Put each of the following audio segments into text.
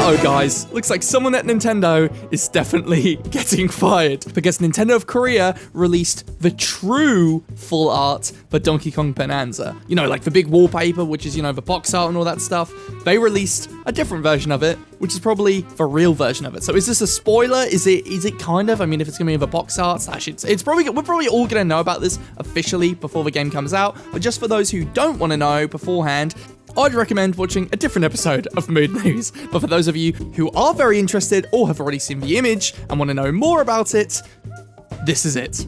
Uh-oh, guys. Looks like someone at Nintendo is definitely getting fired because Nintendo of Korea released the true full art for Donkey Kong Bonanza. You know, like the big wallpaper, which is, you know, the box art and all that stuff. They released a different version of it, which is probably the real version of it. So is this a spoiler? Is it kind of? I mean, if it's gonna be the box art slash it's probably, we're probably all gonna know about this officially before the game comes out. But just for those who don't want to know beforehand, I'd recommend watching a different episode of Mood News. But for those of you who are very interested or have already seen the image and want to know more about it, this is it.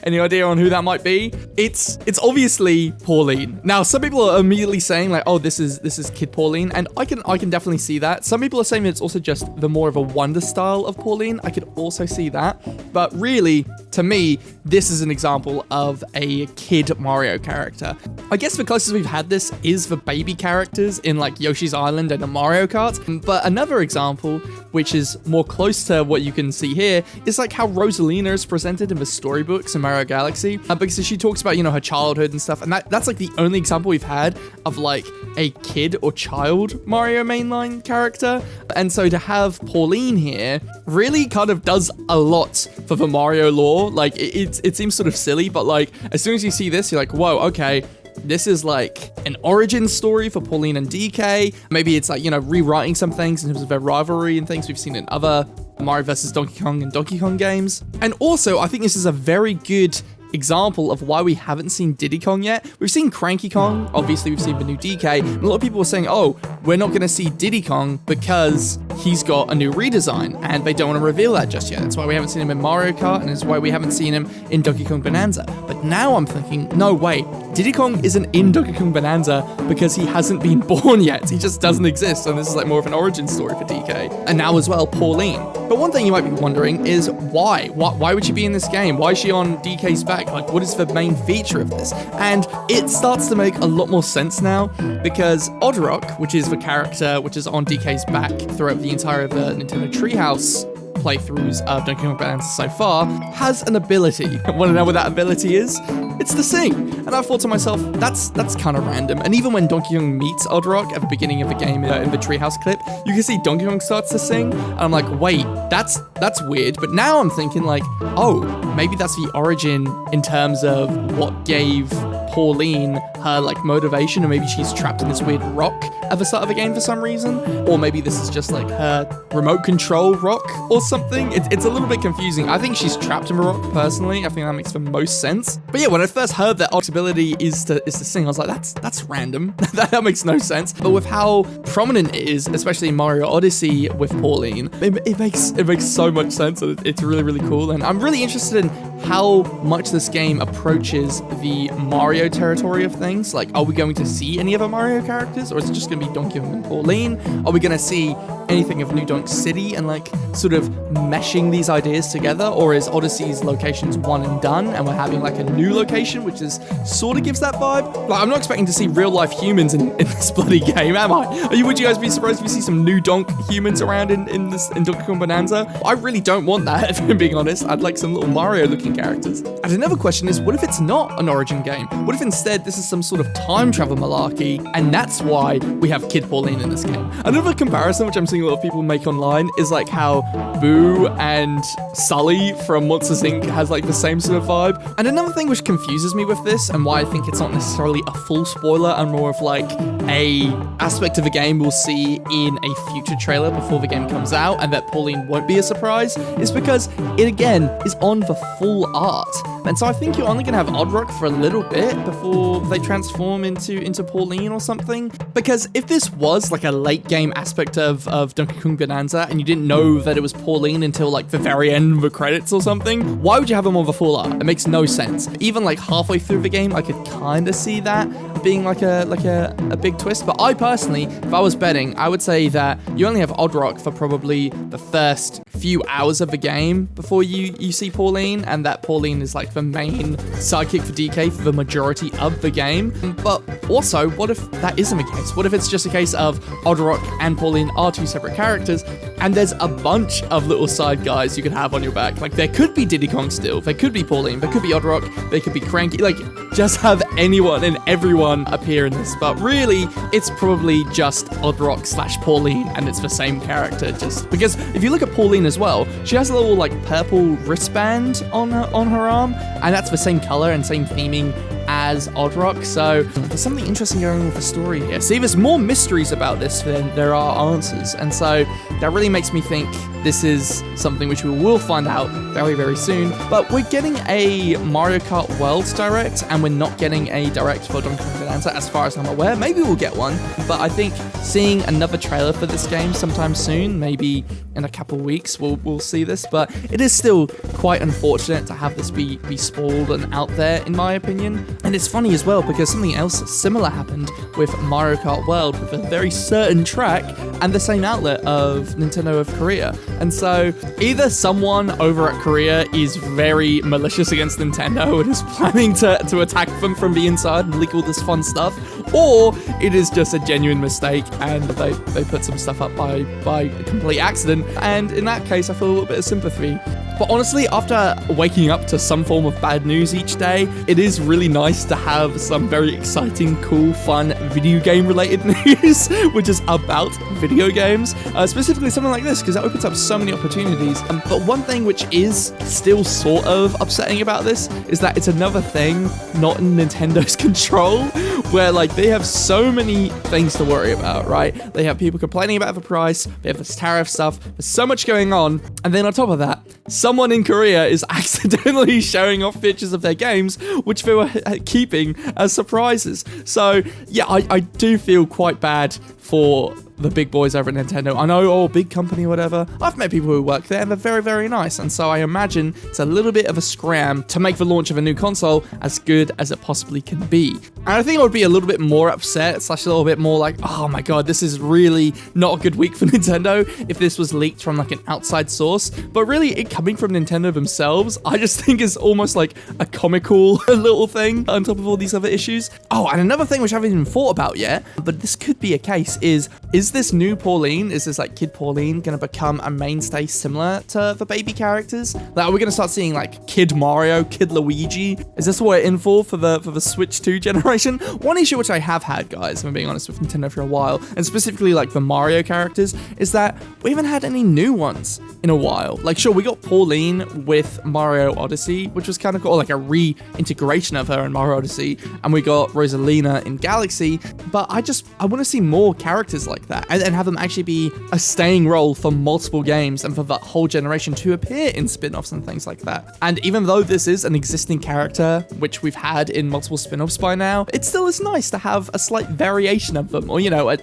Any idea on who that might be? It's obviously Pauline. Now, some people are immediately saying like, oh, this is Kid Pauline, and I can definitely see that. Some people are saying that it's also just the more of a wonder style of Pauline. I could also see that. But really, to me, this is an example of a Kid Mario character. I guess the closest we've had this is the baby characters in like Yoshi's Island and a Mario Kart. But another example, which is more close to what you can see here, is like how Rosalina is presented in the storybooks in Mario Galaxy, because she talks about, you know, her childhood and stuff, and that's like the only example we've had of like a kid or child Mario mainline character. And so to have Pauline here really kind of does a lot for the Mario lore. Like it seems sort of silly, but like as soon as you see this, you're like, whoa, okay, this is like an origin story for Pauline and DK. Maybe it's like, you know, rewriting some things in terms of their rivalry and things we've seen in other Mario vs. Donkey Kong and Donkey Kong games. And also, I think this is a very good example of why we haven't seen Diddy Kong yet. We've seen Cranky Kong, obviously we've seen the new DK, and a lot of people were saying, oh, we're not going to see Diddy Kong because he's got a new redesign, and they don't want to reveal that just yet. That's why we haven't seen him in Mario Kart, and it's why we haven't seen him in Donkey Kong Bonanza. But now I'm thinking, no, wait, Diddy Kong isn't in Donkey Kong Bonanza because he hasn't been born yet. He just doesn't exist, and this is like more of an origin story for DK. And now as well, Pauline. But one thing you might be wondering is why? Why would she be in this game? Why is she on DK's back? Like, what is the main feature of this? And it starts to make a lot more sense now, because Oddrock, which is the character which is on DK's back throughout the entire of the Nintendo Treehouse playthroughs of Donkey Kong Bonanza so far, has an ability. Want to know what that ability is? It's the sing. And I thought to myself, that's kind of random. And even when Donkey Kong meets Oddrock at the beginning of the game in the Treehouse clip, you can see Donkey Kong starts to sing. And I'm like, wait, that's weird. But now I'm thinking like, oh, maybe that's the origin in terms of what gave Pauline her like motivation, and maybe she's trapped in this weird rock at the start of the game for some reason, or maybe this is just like her remote control rock or something. It's a little bit confusing. I think she's trapped in the rock personally. I think that makes the most sense. But yeah, when I first heard that Oddrock's ability is to sing, I was like, that's random. that makes no sense. But with how prominent it is, especially in Mario Odyssey with Pauline, it makes so much sense, and it's really, really cool. And I'm really interested in how much this game approaches the Mario territory of things. Like, are we going to see any other Mario characters, or is it just going to be Donkey Kong and Pauline? Are we going to see anything of New Donk City and like sort of meshing these ideas together, or is Odyssey's locations one and done and we're having like a new location which is sort of gives that vibe? Like, I'm not expecting to see real life humans in this bloody game, am I? Would you guys be surprised if you see some New Donk humans around in Donkey Kong Bonanza? I really don't want that, if I'm being honest. I'd like some little Mario looking characters. And another question is, what if it's not an origin game? What if instead this is some sort of time travel malarkey, and that's why we have Kid Pauline in this game? Another comparison which I'm seeing a lot of people make online is like how Boo and Sully from Monsters Inc. has like the same sort of vibe. And another thing which confuses me with this, and why I think it's not necessarily a full spoiler and more of like a aspect of the game we'll see in a future trailer before the game comes out, and that Pauline won't be a surprise, is because it again is on the full art. And so I think you're only going to have Oddrock for a little bit before they transform into Pauline or something. Because if this was like a late game aspect of Donkey Kong Bonanza and you didn't know that it was Pauline until like the very end of the credits or something, why would you have him on the full art? It makes no sense. Even like halfway through the game, I could kind of see that being like a big twist. But I personally, if I was betting, I would say that you only have Oddrock for probably the first few hours of the game before you see Pauline, and that Pauline is like the main sidekick for DK for the majority of the game. But also, what if that isn't the case? What if it's just a case of Oddrock and Pauline are two separate characters, And there's a bunch of little side guys you could have on your back. Like, there could be Diddy Kong still, there could be Pauline, there could be Oddrock, there could be Cranky. Like, just have anyone and everyone appear in this. But really, it's probably just Oddrock / Pauline, and it's the same character. Just because if you look at Pauline as well, she has a little like purple wristband on her arm, and that's the same color and same theming as Oddrock, so there's something interesting going on with the story here. See, there's more mysteries about this than there are answers, and so that really makes me think this is something which we will find out very, very soon. But we're getting a Mario Kart Worlds Direct, and we're not getting a Direct for Donkey Kong Bonanza, as far as I'm aware. Maybe we'll get one, but I think seeing another trailer for this game sometime soon, maybe in a couple of weeks, we'll see this. But it is still quite unfortunate to have this be spoiled and out there, in my opinion. And it's funny as well, because something else similar happened with Mario Kart World with a very certain track and the same outlet of Nintendo of Korea. And so either someone over at Korea is very malicious against Nintendo and is planning to attack them from the inside and leak all this fun stuff, or it is just a genuine mistake and they put some stuff up by complete accident. And in that case, I feel a little bit of sympathy. But honestly, after waking up to some form of bad news each day, it is really nice to have some very exciting, cool, fun video game related news, which is about video games, specifically something like this, because it opens up so many opportunities. But one thing which is still sort of upsetting about this is that it's another thing not in Nintendo's control, where like they have so many things to worry about, right? They have people complaining about the price, they have this tariff stuff, there's so much going on, and then on top of that, someone in Korea is accidentally showing off pictures of their games, which they were keeping as surprises. So yeah, I do feel quite bad for the big boys over at Nintendo. I know, oh, big company or whatever. I've met people who work there and they're very, very nice. And so I imagine it's a little bit of a scram to make the launch of a new console as good as it possibly can be. And I think I would be a little bit more upset, / a little bit more like, oh my god, this is really not a good week for Nintendo if this was leaked from like an outside source. But really, it coming from Nintendo themselves, I just think is almost like a comical little thing on top of all these other issues. Oh, and another thing which I haven't even thought about yet, but this could be a case, is this new Pauline, is this like Kid Pauline going to become a mainstay similar to the baby characters? Like, are we going to start seeing like Kid Mario, Kid Luigi? Is this what we're in for the Switch 2 generation? One issue which I have had, guys, if I'm being honest with Nintendo for a while, and specifically like the Mario characters, is that we haven't had any new ones in a while. Like, sure, we got Pauline with Mario Odyssey, which was kind of cool, like a reintegration of her in Mario Odyssey, and we got Rosalina in Galaxy, but I want to see more characters like that, and have them actually be a staying role for multiple games and for the whole generation to appear in spin-offs and things like that. And even though this is an existing character, which we've had in multiple spin-offs by now, it still is nice to have a slight variation of them, or, you know, a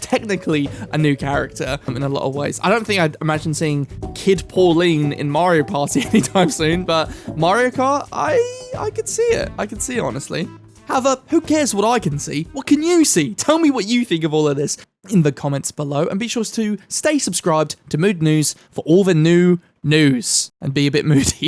technically a new character in a lot of ways. I don't think I'd imagine seeing Kid Pauline in Mario Party anytime soon, but Mario Kart, I could see it. I could see it, honestly. However, who cares what I can see? What can you see? Tell me what you think of all of this in the comments below, and be sure to stay subscribed to Mood News for all the new news, and be a bit moody.